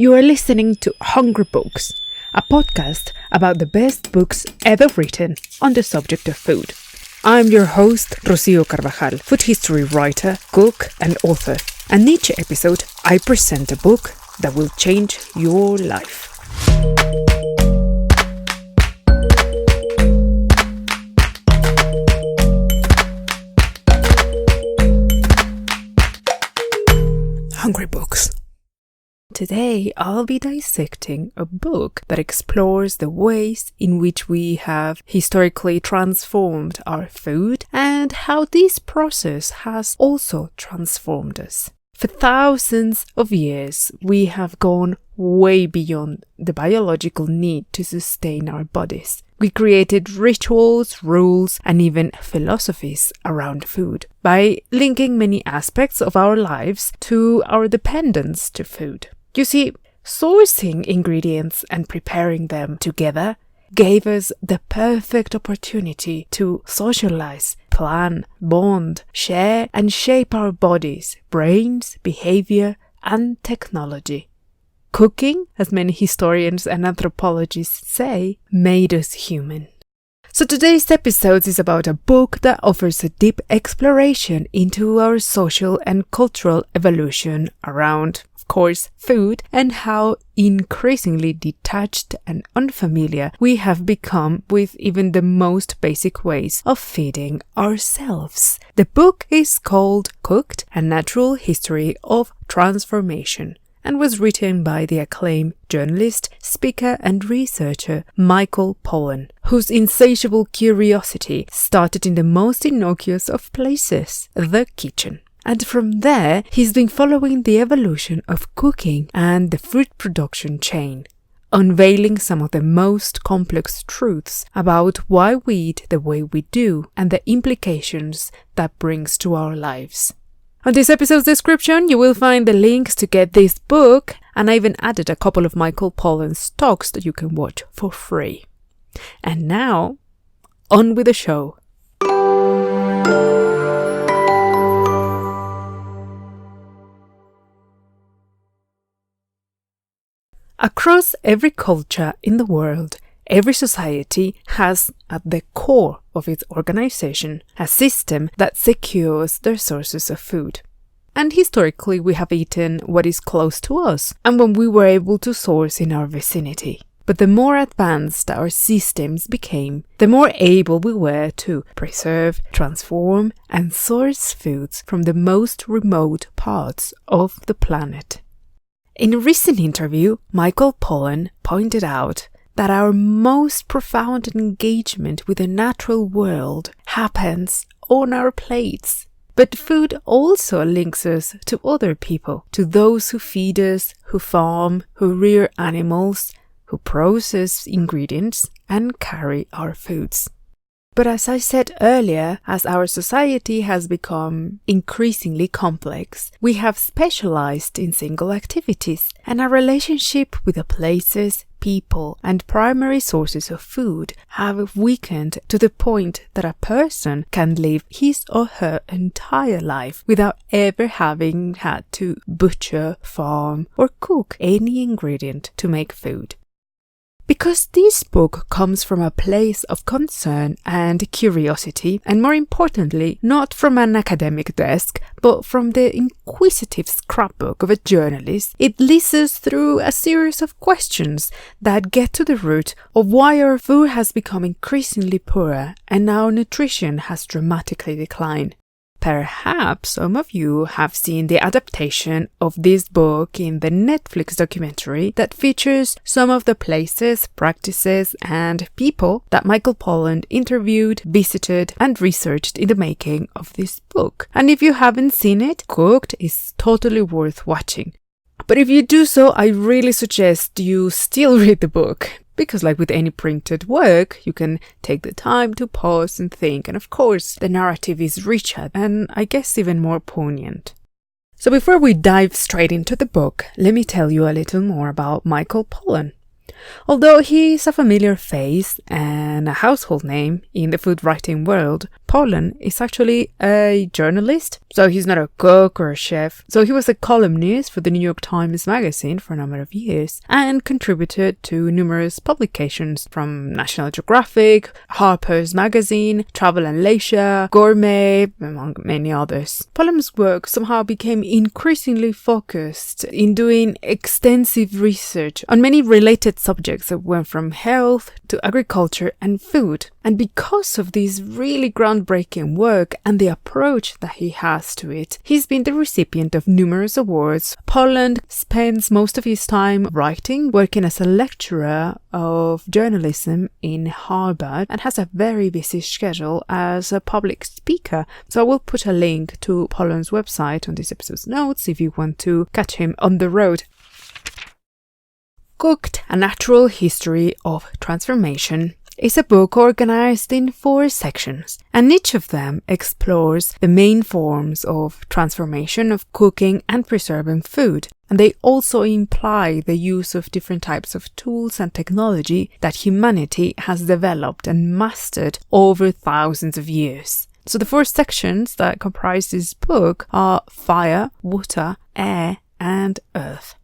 You are listening to Hungry Books, a podcast about the best books ever written on the subject of food. I'm your host, Rocio Carvajal, food history writer, cook, and author. And each episode, I present a book that will change your life. Hungry Books. Today, I'll be dissecting a book that explores the ways in which we have historically transformed our food and how this process has also transformed us. For thousands of years, we have gone way beyond the biological need to sustain our bodies. We created rituals, rules, and even philosophies around food by linking many aspects of our lives to our dependence to food. You see, sourcing ingredients and preparing them together gave us the perfect opportunity to socialize, plan, bond, share, and shape our bodies, brains, behavior, and technology. Cooking, as many historians and anthropologists say, made us human. So today's episode is about a book that offers a deep exploration into our social and cultural evolution around, of course, food, and how increasingly detached and unfamiliar we have become with even the most basic ways of feeding ourselves. The book is called Cooked: A Natural History of Transformation, and was written by the acclaimed journalist, speaker, and researcher Michael Pollan, whose insatiable curiosity started in the most innocuous of places, the kitchen. And from there, he's been following the evolution of cooking and the food production chain, unveiling some of the most complex truths about why we eat the way we do and the implications that brings to our lives. On this episode's description, you will find the links to get this book, and I even added a couple of Michael Pollan's talks that you can watch for free. And now, on with the show. Across every culture in the world, every society has at the core of its organization a system that secures their sources of food. And historically, we have eaten what is close to us and when we were able to source in our vicinity. But the more advanced our systems became, the more able we were to preserve, transform, and source foods from the most remote parts of the planet. In a recent interview, Michael Pollan pointed out that our most profound engagement with the natural world happens on our plates. But food also links us to other people, to those who feed us, who farm, who rear animals, who process ingredients and carry our foods. But as I said earlier, as our society has become increasingly complex, we have specialized in single activities, and our relationship with the places, people, and primary sources of food have weakened to the point that a person can live his or her entire life without ever having had to butcher, farm, or cook any ingredient to make food. Because this book comes from a place of concern and curiosity, and more importantly, not from an academic desk, but from the inquisitive scrapbook of a journalist, it leads us through a series of questions that get to the root of why our food has become increasingly poorer and our nutrition has dramatically declined. Perhaps some of you have seen the adaptation of this book in the Netflix documentary that features some of the places, practices, and people that Michael Pollan interviewed, visited, and researched in the making of this book. And if you haven't seen it, Cooked is totally worth watching. But if you do so, I really suggest you still read the book. Because like with any printed work, you can take the time to pause and think, and of course, the narrative is richer and I guess even more poignant. So before we dive straight into the book, let me tell you a little more about Michael Pollan. Although he's a familiar face and a household name in the food writing world, Pollan is actually a journalist. So he's not a cook or a chef. So he was a columnist for the New York Times Magazine for a number of years and contributed to numerous publications from National Geographic, Harper's Magazine, Travel and Leisure, Gourmet, among many others. Pollan's work somehow became increasingly focused in doing extensive research on many related subjects that went from health to agriculture and food. And because of this really groundbreaking work and the approach that he has to it, he's been the recipient of numerous awards. Pollan spends most of his time writing, working as a lecturer of journalism in Harvard, and has a very busy schedule as a public speaker. So I will put a link to Pollan's website on this episode's notes if you want to catch him on the road. Cooked: A Natural History of Transformation is a book organized in 4 sections, and each of them explores the main forms of transformation of cooking and preserving food. And they also imply the use of different types of tools and technology that humanity has developed and mastered over thousands of years. So the 4 sections that comprise this book are fire, water, air, and earth.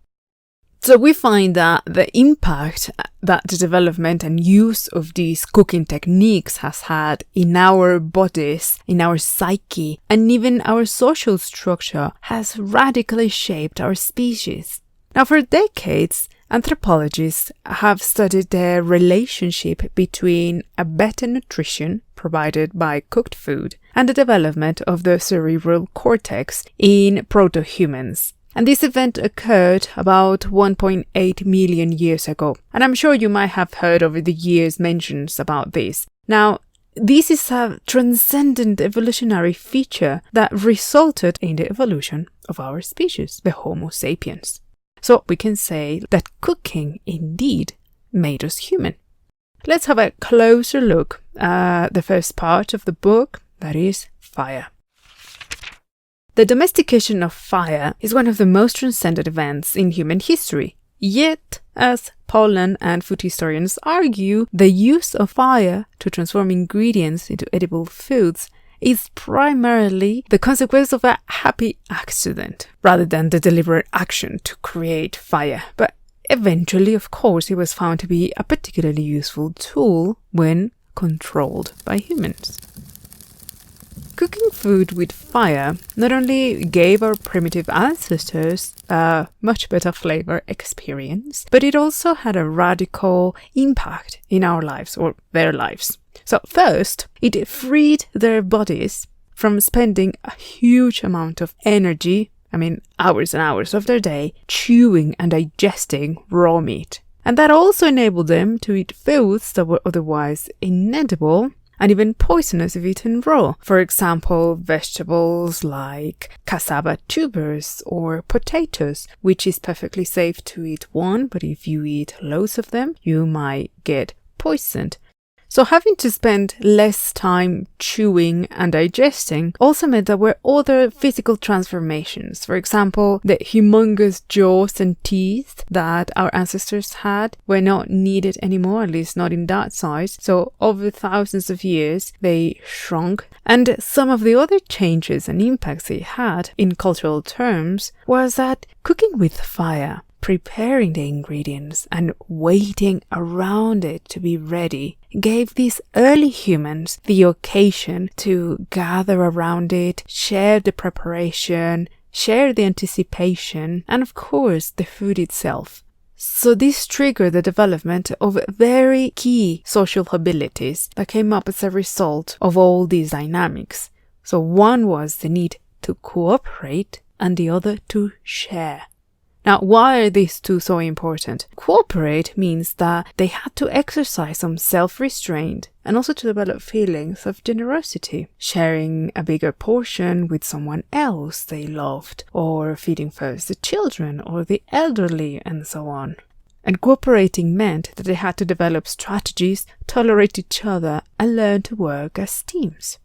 So we find that the impact that the development and use of these cooking techniques has had in our bodies, in our psyche, and even our social structure has radically shaped our species. Now, for decades, anthropologists have studied the relationship between a better nutrition provided by cooked food and the development of the cerebral cortex in proto-humans. And this event occurred about 1.8 million years ago. And I'm sure you might have heard over the years mentions about this. Now, this is a transcendent evolutionary feature that resulted in the evolution of our species, the Homo sapiens. So we can say that cooking indeed made us human. Let's have a closer look at the first part of the book, that is fire. The domestication of fire is one of the most transcendent events in human history. Yet, as Pollan and food historians argue, the use of fire to transform ingredients into edible foods is primarily the consequence of a happy accident, rather than the deliberate action to create fire. But eventually, of course, it was found to be a particularly useful tool when controlled by humans. Cooking food with fire not only gave our primitive ancestors a much better flavor experience, but it also had a radical impact in our lives, or their lives. So first, it freed their bodies from spending a huge amount of energy, hours and hours of their day, chewing and digesting raw meat. And that also enabled them to eat foods that were otherwise inedible and even poisonous if eaten raw. For example, vegetables like cassava tubers or potatoes, which is perfectly safe to eat one, but if you eat loads of them, you might get poisoned. So having to spend less time chewing and digesting also meant there were other physical transformations. For example, the humongous jaws and teeth that our ancestors had were not needed anymore, at least not in that size. So over thousands of years, they shrunk. And some of the other changes and impacts they had in cultural terms was that cooking with fire, preparing the ingredients and waiting around it to be ready gave these early humans the occasion to gather around it, share the preparation, share the anticipation, and of course the food itself. So this triggered the development of very key social abilities that came up as a result of all these dynamics. So one was the need to cooperate and the other to share. Now, why are these two so important? Cooperate means that they had to exercise some self-restraint and also to develop feelings of generosity, sharing a bigger portion with someone else they loved, or feeding first the children or the elderly, and so on. And cooperating meant that they had to develop strategies, tolerate each other, and learn to work as teams.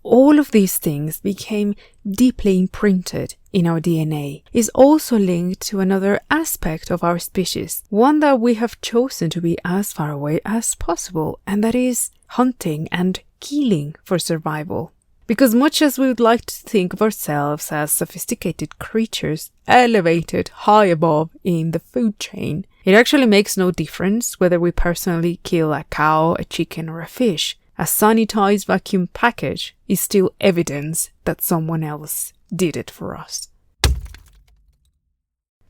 all of these things became deeply imprinted in our DNA is also linked to another aspect of our species, one that we have chosen to be as far away as possible, and that is hunting and killing for survival. Because much as we would like to think of ourselves as sophisticated creatures elevated high above in the food chain, it actually makes no difference whether we personally kill a cow, a chicken, or a fish. A sanitized vacuum package is still evidence that someone else did it for us.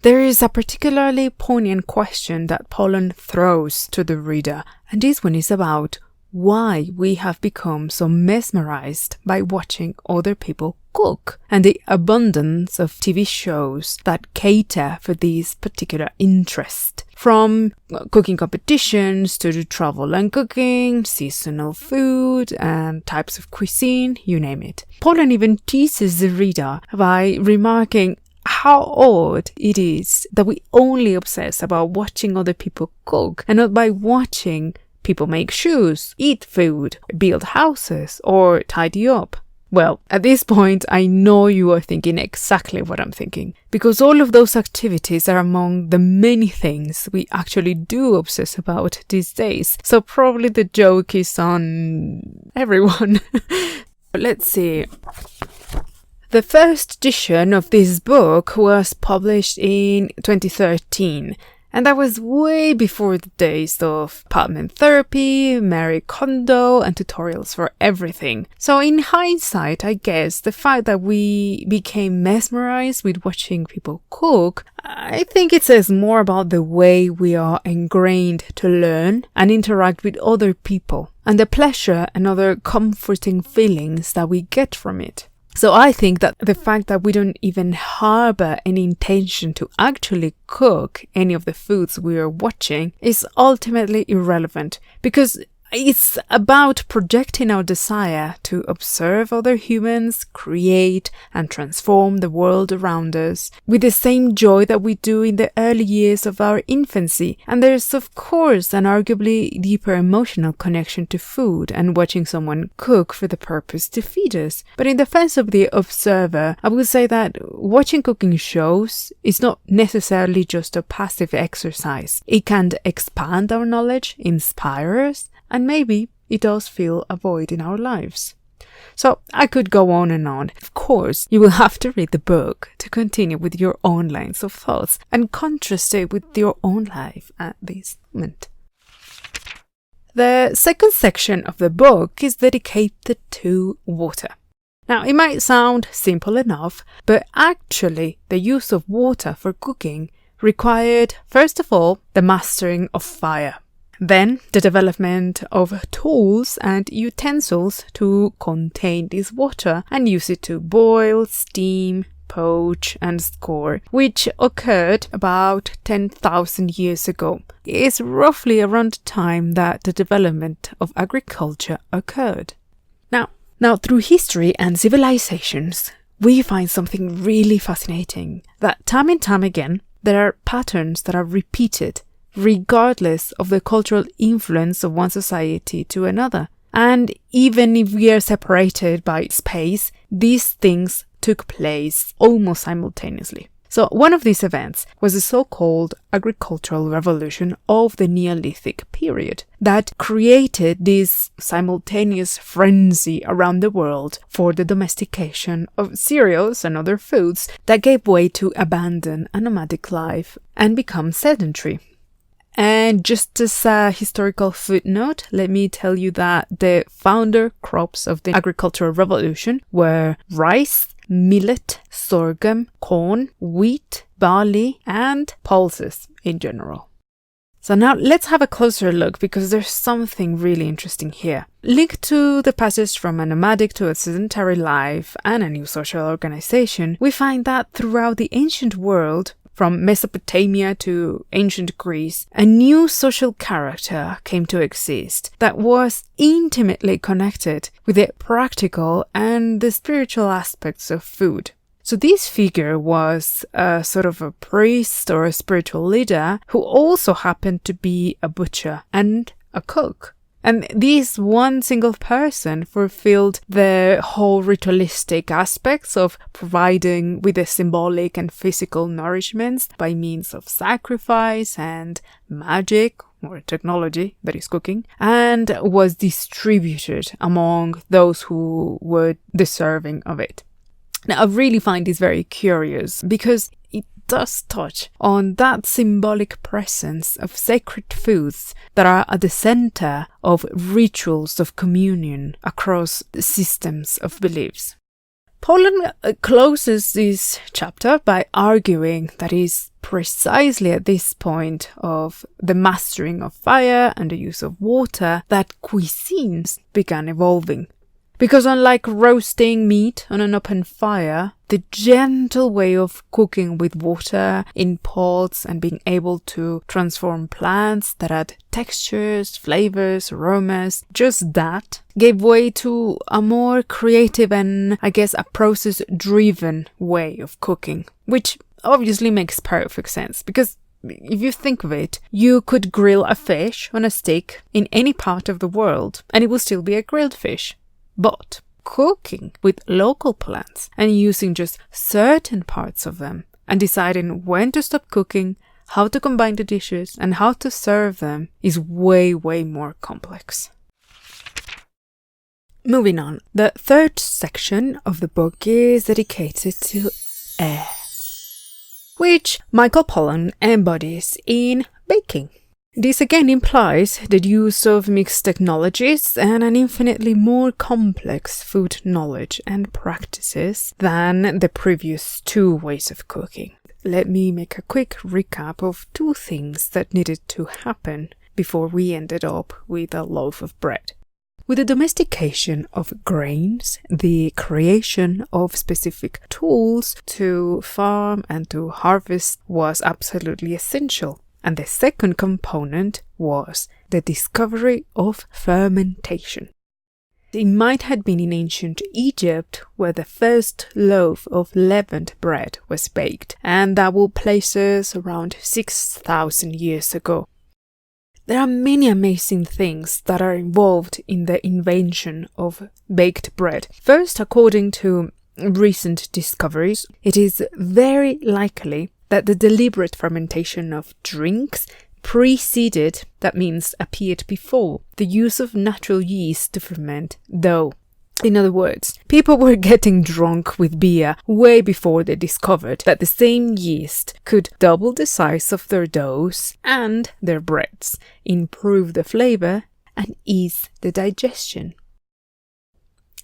There is a particularly poignant question that Pollan throws to the reader, and this one is about why we have become so mesmerized by watching other people cook, and the abundance of TV shows that cater for this particular interest. From cooking competitions to travel and cooking, seasonal food, and types of cuisine, you name it. Pollan even teases the reader by remarking how odd it is that we only obsess about watching other people cook and not by watching people make shoes, eat food, build houses, or tidy up. Well, at this point, I know you are thinking exactly what I'm thinking, because all of those activities are among the many things we actually do obsess about these days. So probably the joke is on everyone. Let's see. The first edition of this book was published in 2013. And that was way before the days of apartment therapy, Marie Kondo, and tutorials for everything. So in hindsight, I guess the fact that we became mesmerized with watching people cook, I think it says more about the way we are ingrained to learn and interact with other people, and the pleasure and other comforting feelings that we get from it. So I think that the fact that we don't even harbor any intention to actually cook any of the foods we are watching is ultimately irrelevant, because it's about projecting our desire to observe other humans, create and transform the world around us with the same joy that we do in the early years of our infancy. And there's of course an arguably deeper emotional connection to food and watching someone cook for the purpose to feed us. But in defense of the observer, I would say that watching cooking shows is not necessarily just a passive exercise. It can expand our knowledge, inspire us, and maybe it does fill a void in our lives. So I could go on and on. Of course, you will have to read the book to continue with your own lines of thoughts and contrast it with your own life at this moment. The second section of the book is dedicated to water. Now, it might sound simple enough, but actually the use of water for cooking required, first of all, the mastering of fire. Then, the development of tools and utensils to contain this water and use it to boil, steam, poach and score, which occurred about 10,000 years ago. It is roughly around the time that the development of agriculture occurred. Now, through history and civilizations, we find something really fascinating, that time and time again, there are patterns that are repeated regardless of the cultural influence of one society to another. And even if we are separated by space, these things took place almost simultaneously. So one of these events was the so-called agricultural revolution of the Neolithic period that created this simultaneous frenzy around the world for the domestication of cereals and other foods that gave way to abandon a nomadic life and become sedentary. And just as a historical footnote, let me tell you that the founder crops of the agricultural revolution were rice, millet, sorghum, corn, wheat, barley, and pulses in general. So now let's have a closer look, because there's something really interesting here. Linked to the passage from a nomadic to a sedentary life and a new social organization, we find that throughout the ancient world, from Mesopotamia to ancient Greece, a new social character came to exist that was intimately connected with the practical and the spiritual aspects of food. So this figure was a sort of a priest or a spiritual leader who also happened to be a butcher and a cook. And this one single person fulfilled the whole ritualistic aspects of providing with the symbolic and physical nourishments by means of sacrifice and magic, or technology, that is cooking, and was distributed among those who were deserving of it. Now, I really find this very curious because it does touch on that symbolic presence of sacred foods that are at the center of rituals of communion across systems of beliefs. Pollan closes this chapter by arguing that it is precisely at this point of the mastering of fire and the use of water that cuisines began evolving. Because unlike roasting meat on an open fire, the gentle way of cooking with water in pots and being able to transform plants that add textures, flavors, aromas, just that, gave way to a more creative and, I guess, a process-driven way of cooking, which obviously makes perfect sense because if you think of it, you could grill a fish on a stick in any part of the world and it will still be a grilled fish. But cooking with local plants and using just certain parts of them and deciding when to stop cooking, how to combine the dishes and how to serve them is way, way more complex. Moving on, the third section of the book is dedicated to air, which Michael Pollan embodies in baking. This again implies the use of mixed technologies and an infinitely more complex food knowledge and practices than the previous two ways of cooking. Let me make a quick recap of two things that needed to happen before we ended up with a loaf of bread. With the domestication of grains, the creation of specific tools to farm and to harvest was absolutely essential. And the second component was the discovery of fermentation. It might have been in ancient Egypt where the first loaf of leavened bread was baked, and that will place us around 6,000 years ago. There are many amazing things that are involved in the invention of baked bread. First, according to recent discoveries, it is very likely that the deliberate fermentation of drinks preceded, that means appeared before, the use of natural yeast to ferment dough. In other words, people were getting drunk with beer way before they discovered that the same yeast could double the size of their doughs and their breads, improve the flavor, and ease the digestion.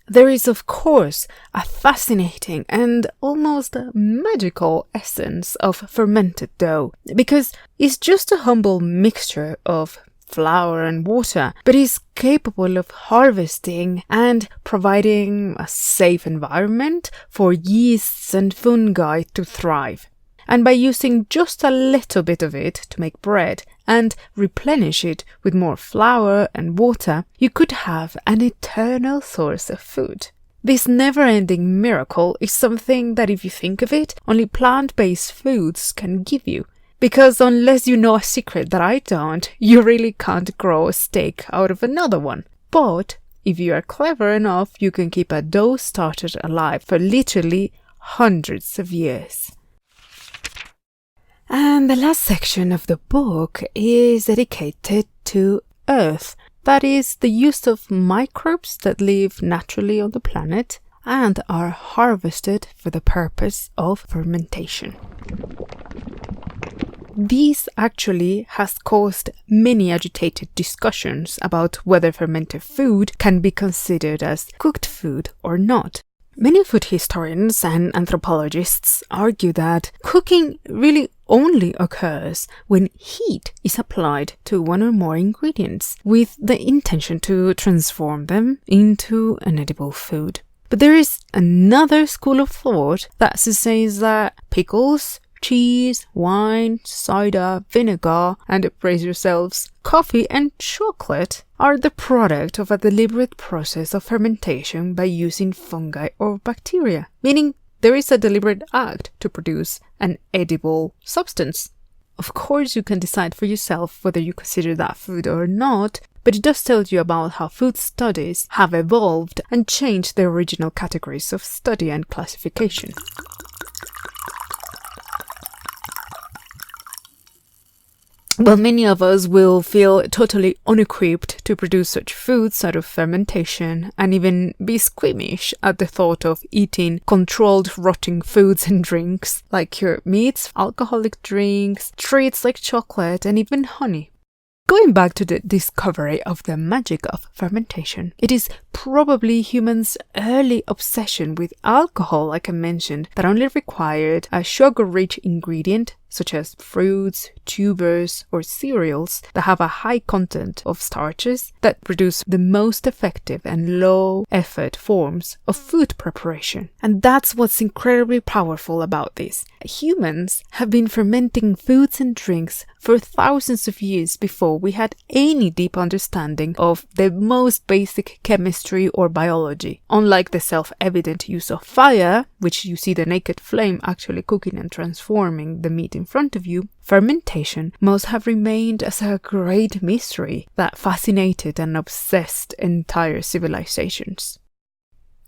There is, of course, a fascinating and almost magical essence of fermented dough, because it's just a humble mixture of flour and water, but is capable of harvesting and providing a safe environment for yeasts and fungi to thrive. And by using just a little bit of it to make bread and replenish it with more flour and water, you could have an eternal source of food. This never-ending miracle is something that, if you think of it, only plant-based foods can give you. Because unless you know a secret that I don't, you really can't grow a steak out of another one. But if you are clever enough, you can keep a dough starter alive for literally hundreds of years. And the last section of the book is dedicated to Earth. That is the use of microbes that live naturally on the planet and are harvested for the purpose of fermentation. This actually has caused many agitated discussions about whether fermented food can be considered as cooked food or not. Many food historians and anthropologists argue that cooking really only occurs when heat is applied to one or more ingredients with the intention to transform them into an edible food. But there is another school of thought that says that pickles, cheese, wine, cider, vinegar, and brace yourselves, coffee and chocolate are the product of a deliberate process of fermentation by using fungi or bacteria, meaning there is a deliberate act to produce an edible substance. Of course, you can decide for yourself whether you consider that food or not, but it does tell you about how food studies have evolved and changed their original categories of study and classification. Well, many of us will feel totally unequipped to produce such foods out of fermentation and even be squeamish at the thought of eating controlled rotting foods and drinks like cured meats, alcoholic drinks, treats like chocolate, and even honey. Going back to the discovery of the magic of fermentation, it is probably humans' early obsession with alcohol, like I mentioned, that only required a sugar-rich ingredient such as fruits, tubers, or cereals that have a high content of starches that produce the most effective and low-effort forms of food preparation. And that's what's incredibly powerful about this. Humans have been fermenting foods and drinks for thousands of years before we had any deep understanding of the most basic chemistry or biology. Unlike the self-evident use of fire, which you see the naked flame actually cooking and transforming the meat in front of you, fermentation must have remained as a great mystery that fascinated and obsessed entire civilizations.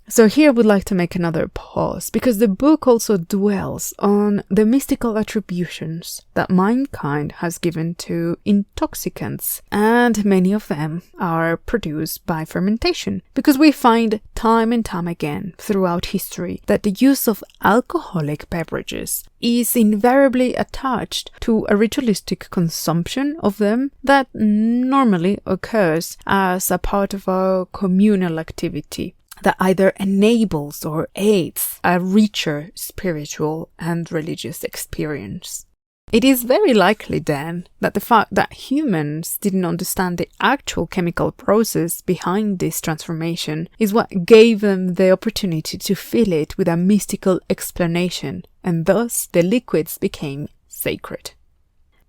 So here I would like to make another pause, because the book also dwells on the mystical attributions that mankind has given to intoxicants, and many of them are produced by fermentation, because we find time and time again throughout history that the use of alcoholic beverages is invariably attached to a ritualistic consumption of them that normally occurs as a part of a communal activity that either enables or aids a richer spiritual and religious experience. It is very likely then that the fact that humans didn't understand the actual chemical process behind this transformation is what gave them the opportunity to fill it with a mystical explanation, and thus the liquids became sacred.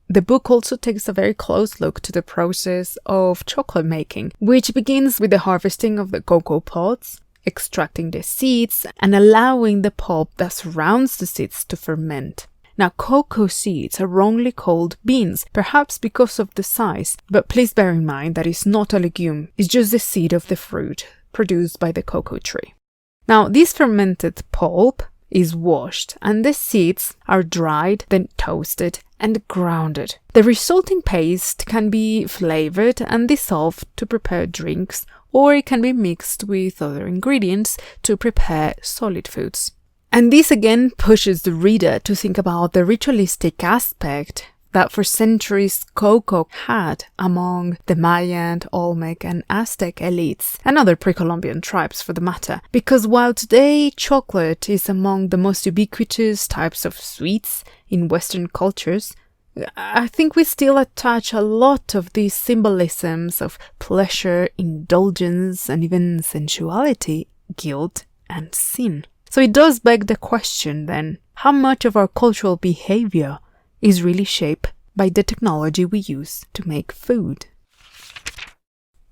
The book also takes a very close look to the process of chocolate making, which begins with the harvesting of the cocoa pods, extracting the seeds, and allowing the pulp that surrounds the seeds to ferment. Now, cocoa seeds are wrongly called beans, perhaps because of the size, but please bear in mind that it's not a legume, it's just the seed of the fruit produced by the cocoa tree. Now, this fermented pulp is washed and the seeds are dried, then toasted and grounded. The resulting paste can be flavored and dissolved to prepare drinks, or it can be mixed with other ingredients to prepare solid foods. And this again pushes the reader to think about the ritualistic aspect that for centuries cocoa had among the Mayan, Olmec and Aztec elites, and other pre-Columbian tribes for the matter. Because while today chocolate is among the most ubiquitous types of sweets in Western cultures, I think we still attach a lot of these symbolisms of pleasure, indulgence, and even sensuality, guilt, and sin. So it does beg the question then, how much of our cultural behavior is really shaped by the technology we use to make food?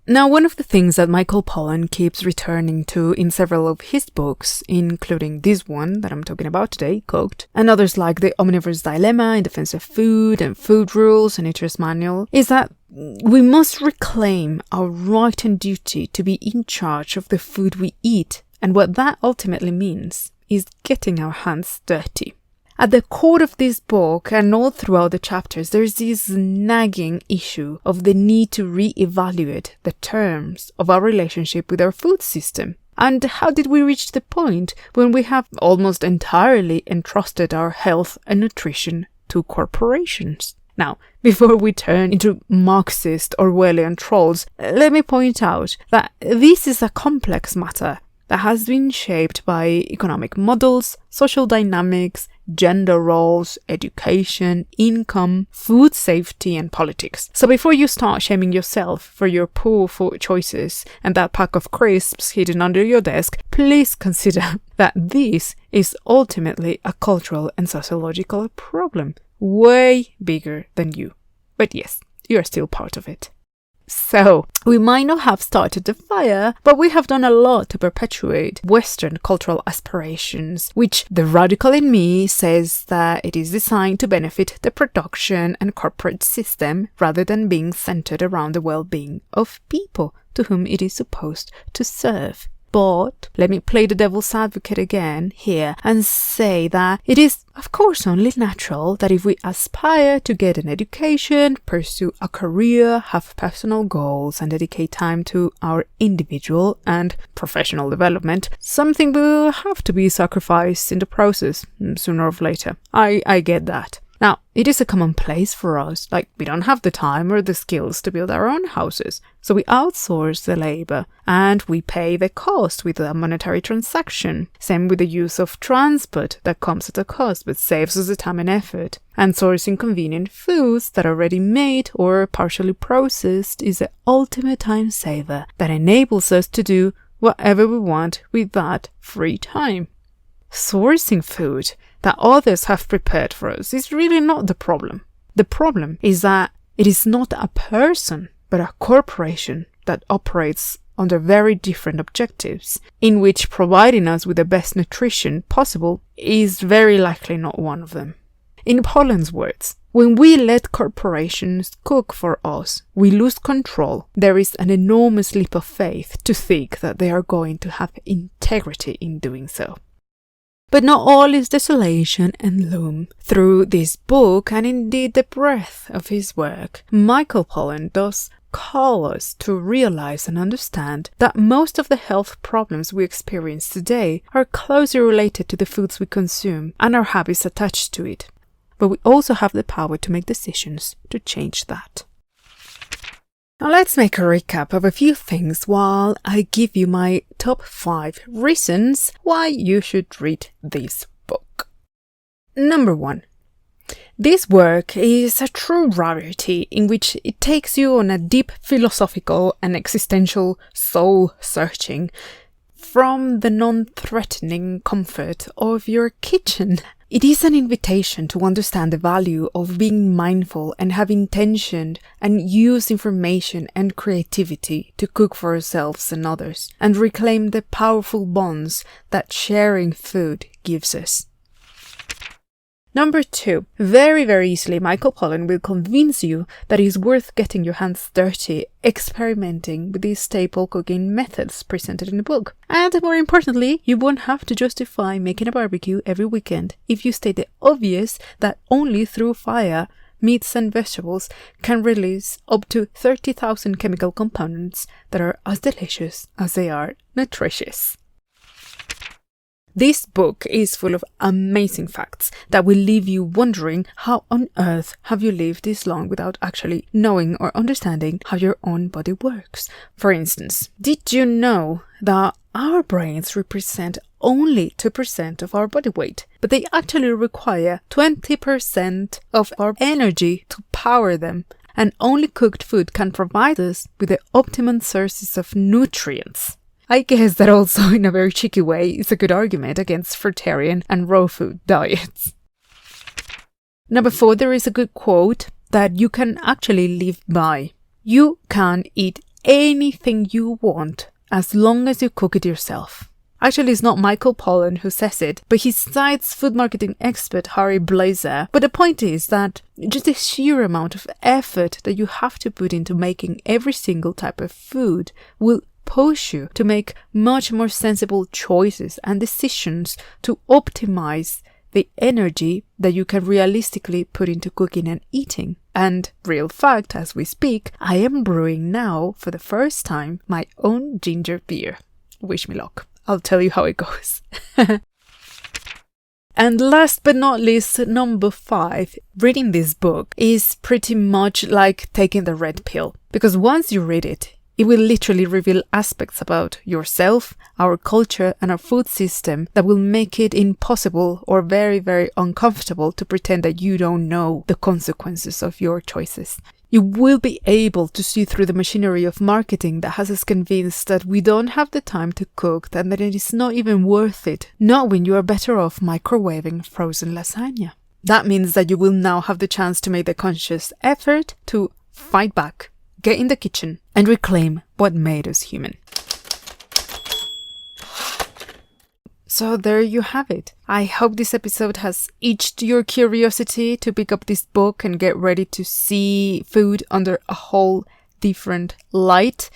Now, one of the things that Michael Pollan keeps returning to in several of his books, including this one that I'm talking about today, Cooked, and others like the Omnivores Dilemma, In Defense of Food, and Food Rules, and Eater's Manual, is that we must reclaim our right and duty to be in charge of the food we eat, and what that ultimately means is getting our hands dirty. At the core of this book, and all throughout the chapters, there's this nagging issue of the need to re-evaluate the terms of our relationship with our food system. And how did we reach the point when we have almost entirely entrusted our health and nutrition to corporations? Now, before we turn into Marxist Orwellian trolls, let me point out that this is a complex matter that has been shaped by economic models, social dynamics, gender roles, education, income, food safety, and politics. So before you start shaming yourself for your poor food choices and that pack of crisps hidden under your desk, please consider that this is ultimately a cultural and sociological problem, way bigger than you. But yes, you are still part of it. So, we might not have started the fire, but we have done a lot to perpetuate Western cultural aspirations, which the radical in me says that it is designed to benefit the production and corporate system rather than being centered around the well-being of people to whom it is supposed to serve. But let me play the devil's advocate again here and say that it is, of course, only natural that if we aspire to get an education, pursue a career, have personal goals, and dedicate time to our individual and professional development, something will have to be sacrificed in the process, sooner or later. I get that. Now, it is a commonplace for us, like we don't have the time or the skills to build our own houses, so we outsource the labor and we pay the cost with a monetary transaction. Same with the use of transport that comes at a cost but saves us the time and effort. And sourcing convenient foods that are ready made or partially processed is the ultimate time saver that enables us to do whatever we want with that free time. Sourcing food that others have prepared for us is really not the problem. The problem is that it is not a person, but a corporation that operates under very different objectives, in which providing us with the best nutrition possible is very likely not one of them. In Pollan's words, when we let corporations cook for us, we lose control. There is an enormous leap of faith to think that they are going to have integrity in doing so. But not all is desolation and gloom. Through this book, and indeed the breadth of his work, Michael Pollan does call us to realize and understand that most of the health problems we experience today are closely related to the foods we consume and our habits attached to it. But we also have the power to make decisions to change that. Now let's make a recap of a few things while I give you my top 5 reasons why you should read this book. Number 1. This work is a true rarity in which it takes you on a deep philosophical and existential soul searching from the non-threatening comfort of your kitchen. It is an invitation to understand the value of being mindful and have intention and use information and creativity to cook for ourselves and others and reclaim the powerful bonds that sharing food gives us. Number 2. Very, very easily, Michael Pollan will convince you that it is worth getting your hands dirty, experimenting with these staple cooking methods presented in the book. And more importantly, you won't have to justify making a barbecue every weekend if you state the obvious that only through fire, meats and vegetables can release up to 30,000 chemical components that are as delicious as they are nutritious. This book is full of amazing facts that will leave you wondering how on earth have you lived this long without actually knowing or understanding how your own body works. For instance, did you know that our brains represent only 2% of our body weight, but they actually require 20% of our energy to power them, and only cooked food can provide us with the optimum sources of nutrients? I guess that also, in a very cheeky way, is a good argument against fruitarian and raw food diets. Number 4, there is a good quote that you can actually live by. You can eat anything you want as long as you cook it yourself. Actually, it's not Michael Pollan who says it, but he cites food marketing expert Harry Blazer. But the point is that just the sheer amount of effort that you have to put into making every single type of food will push you to make much more sensible choices and decisions to optimize the energy that you can realistically put into cooking and eating. And real fact, as we speak, I am brewing now for the first time my own ginger beer. Wish me luck. I'll tell you how it goes. And last but not least, number 5, reading this book is pretty much like taking the red pill, because once you read it, it will literally reveal aspects about yourself, our culture, and our food system that will make it impossible or very, very uncomfortable to pretend that you don't know the consequences of your choices. You will be able to see through the machinery of marketing that has us convinced that we don't have the time to cook and that it is not even worth it, not when you are better off microwaving frozen lasagna. That means that you will now have the chance to make the conscious effort to fight back, get in the kitchen and reclaim what made us human. So there you have it. I hope this episode has itched your curiosity to pick up this book and get ready to see food under a whole different light,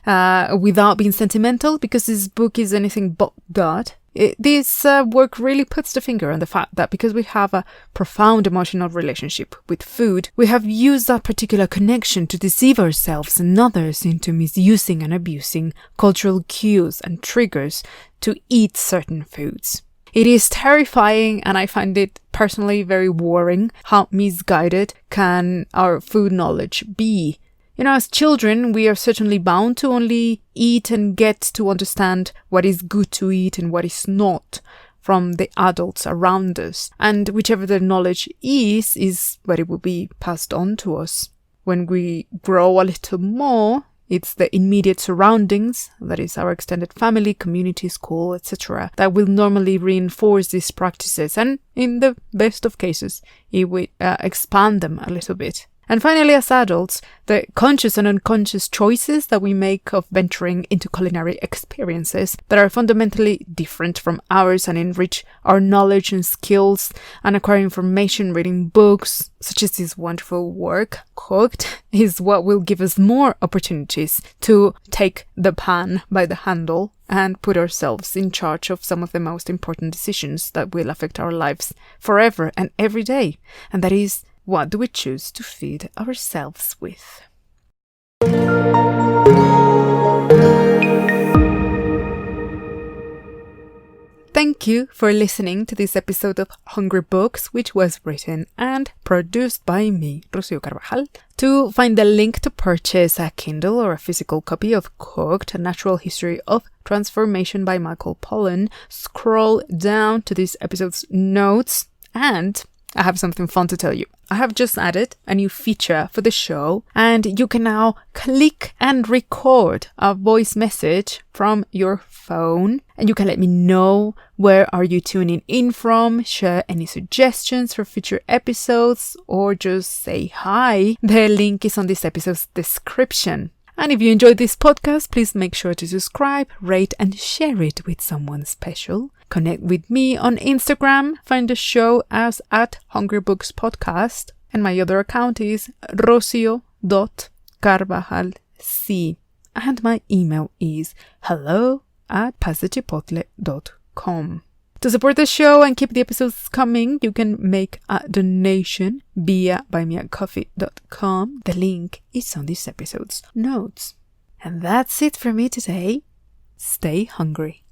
without being sentimental, because this book is anything but that. This work really puts the finger on the fact that because we have a profound emotional relationship with food, we have used that particular connection to deceive ourselves and others into misusing and abusing cultural cues and triggers to eat certain foods. It is terrifying, and I find it personally very worrying how misguided can our food knowledge be. As children, we are certainly bound to only eat and get to understand what is good to eat and what is not from the adults around us. And whichever the knowledge is what it will be passed on to us. When we grow a little more, it's the immediate surroundings, that is our extended family, community, school, etc., that will normally reinforce these practices. And in the best of cases, it will expand them a little bit. And finally, as adults, the conscious and unconscious choices that we make of venturing into culinary experiences that are fundamentally different from ours and enrich our knowledge and skills and acquire information, reading books, such as this wonderful work, Cooked, is what will give us more opportunities to take the pan by the handle and put ourselves in charge of some of the most important decisions that will affect our lives forever and every day. And that is, what do we choose to feed ourselves with? Thank you for listening to this episode of Hungry Books, which was written and produced by me, Rocio Carvajal. To find the link to purchase a Kindle or a physical copy of Cooked, A Natural History of Transformation by Michael Pollan, scroll down to this episode's notes, and I have something fun to tell you. I have just added a new feature for the show, and you can now click and record a voice message from your phone, and you can let me know where are you tuning in from, share any suggestions for future episodes, or just say hi. The link is on this episode's description. And if you enjoyed this podcast, please make sure to subscribe, rate, and share it with someone special. Connect with me on Instagram. Find the show as @HungryBooksPodcast. And my other account is rocio.carvajalc. And my email is hello@pasachipotle.com. To support the show and keep the episodes coming, you can make a donation via buymeacoffee.com. The link is on this episode's notes. And that's it for me today. Stay hungry.